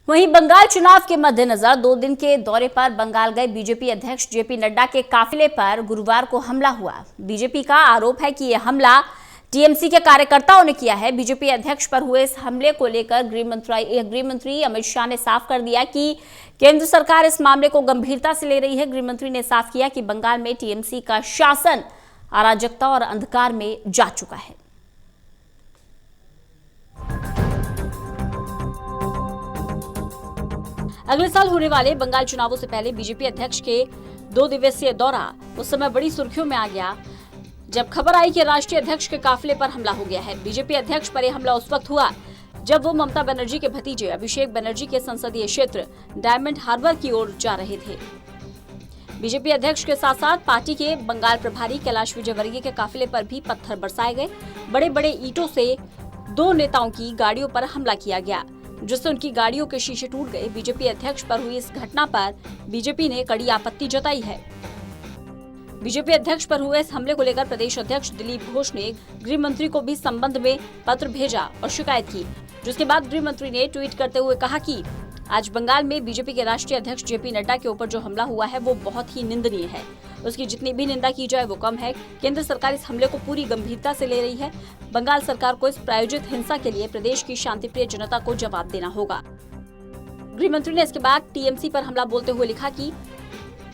वहीं बंगाल चुनाव के मद्देनजर 2 दिन के दौरे पर बंगाल गए बीजेपी अध्यक्ष जेपी नड्डा के काफिले पर गुरुवार को हमला हुआ। बीजेपी का आरोप है कि यह हमला टीएमसी के कार्यकर्ताओं ने किया है। बीजेपी अध्यक्ष पर हुए इस हमले को लेकर गृह मंत्री अमित शाह ने साफ कर दिया कि केंद्र सरकार इस मामले को गंभीरता से ले रही है। गृह मंत्री ने साफ किया कि बंगाल में टीएमसी का शासन अराजकता और अंधकार में जा चुका है। अगले साल होने वाले बंगाल चुनावों से पहले बीजेपी अध्यक्ष के 2 दिवसीय दौरा उस समय बड़ी सुर्खियों में आ गया जब खबर आई कि राष्ट्रीय अध्यक्ष के काफिले पर हमला हो गया है। बीजेपी अध्यक्ष पर यह हमला उस वक्त हुआ जब वो ममता बनर्जी के भतीजे अभिषेक बनर्जी के संसदीय क्षेत्र डायमंड हार्बर की ओर जा रहे थे। बीजेपी अध्यक्ष के साथ साथ पार्टी के बंगाल प्रभारी कैलाश विजयवर्गीय के काफिले पर भी पत्थर बरसाए गए। बड़े बड़े ईंटों से 2 नेताओं की गाड़ियों पर हमला किया गया जिससे उनकी गाड़ियों के शीशे टूट गए। बीजेपी अध्यक्ष पर हुई इस घटना पर बीजेपी ने कड़ी आपत्ति जताई है। बीजेपी अध्यक्ष पर हुए इस हमले को लेकर प्रदेश अध्यक्ष दिलीप घोष ने गृह मंत्री को भी संबंध में पत्र भेजा और शिकायत की, जिसके बाद गृह मंत्री ने ट्वीट करते हुए कहा कि आज बंगाल में बीजेपी के राष्ट्रीय अध्यक्ष जेपी नड्डा के ऊपर जो हमला हुआ है वो बहुत ही निंदनीय है। उसकी जितनी भी निंदा की जाए वो कम है। केंद्र सरकार इस हमले को पूरी गंभीरता से ले रही है। बंगाल सरकार को इस प्रायोजित हिंसा के लिए प्रदेश की शांतिप्रिय जनता को जवाब देना होगा। गृह मंत्री ने इसके बाद टीएमसी पर हमला बोलते हुए लिखा कि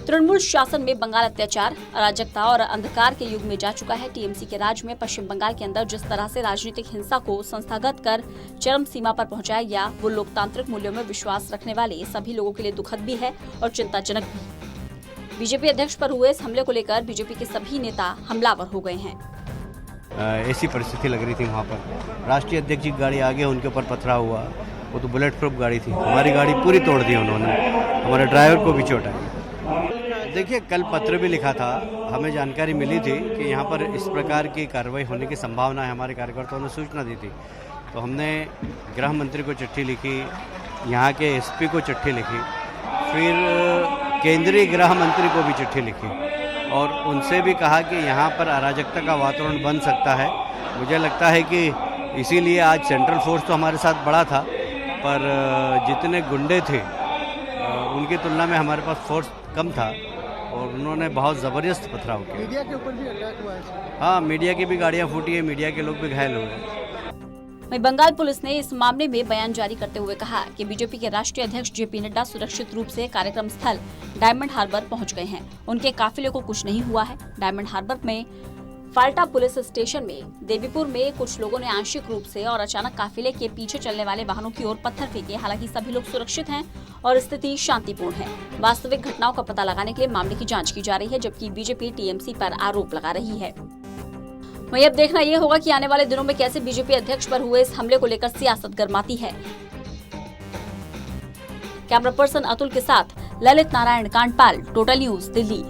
तृणमूल शासन में बंगाल अत्याचार, अराजकता और अंधकार के युग में जा चुका है। टीएमसी के राज में पश्चिम बंगाल के अंदर जिस तरह से राजनीतिक हिंसा को संस्थागत कर चरम सीमा पर पहुंचाया गया वो लोकतांत्रिक मूल्यों में विश्वास रखने वाले सभी लोगों के लिए दुखद भी है और चिंताजनक भी। बीजेपी अध्यक्ष पर हुए इस हमले को लेकर बीजेपी के सभी नेता हमलावर हो गए हैं। ऐसी परिस्थिति लग रही थी वहाँ पर। राष्ट्रीय अध्यक्ष की गाड़ी आगे उनके ऊपर पथरा हुआ, वो तो बुलेट प्रूफ गाड़ी थी। हमारी गाड़ी पूरी तोड़ दी उन्होंने, हमारे ड्राइवर को भी चोट आई। देखिए, कल पत्र भी लिखा था, हमें जानकारी मिली थी कि यहाँ पर इस प्रकार की कार्रवाई होने की संभावना है। हमारे कार्यकर्ताओं ने सूचना दी थी, तो हमने गृह मंत्री को चिट्ठी लिखी, यहाँ के एसपी को चिट्ठी लिखी, फिर केंद्रीय गृह मंत्री को भी चिट्ठी लिखी और उनसे भी कहा कि यहाँ पर अराजकता का वातावरण बन सकता है। मुझे लगता है कि इसीलिए आज सेंट्रल फोर्स तो हमारे साथ बड़ा था, पर जितने गुंडे थे उनकी तुलना में हमारे पास फोर्स कम था और उन्होंने बहुत ज़बरदस्त पथराव किया। मीडिया के ऊपर भी अटैक हुआ है। हाँ, मीडिया की भी गाड़ियाँ फूटी है, मीडिया के लोग भी घायल हुए। वहीं बंगाल पुलिस ने इस मामले में बयान जारी करते हुए कहा कि बीजेपी के राष्ट्रीय अध्यक्ष जेपी नड्डा सुरक्षित रूप से कार्यक्रम स्थल डायमंड हार्बर पहुंच गए हैं। उनके काफिले को कुछ नहीं हुआ है। डायमंड हार्बर में फाल्टा पुलिस स्टेशन में देवीपुर में कुछ लोगों ने आंशिक रूप से और अचानक काफिले के पीछे चलने वाले वाहनों की ओर पत्थर फेंके। हालांकि सभी लोग सुरक्षित हैं और स्थिति शांतिपूर्ण है। वास्तविक घटनाओं का पता लगाने के लिए मामले की जांच की जा रही है, जबकि बीजेपी टीएमसी पर आरोप लगा रही है। वहीं अब देखना यह होगा कि आने वाले दिनों में कैसे बीजेपी अध्यक्ष पर हुए इस हमले को लेकर सियासत गरमाती है। कैमरा पर्सन अतुल के साथ ललित नारायण कांडपाल, टोटल न्यूज, दिल्ली।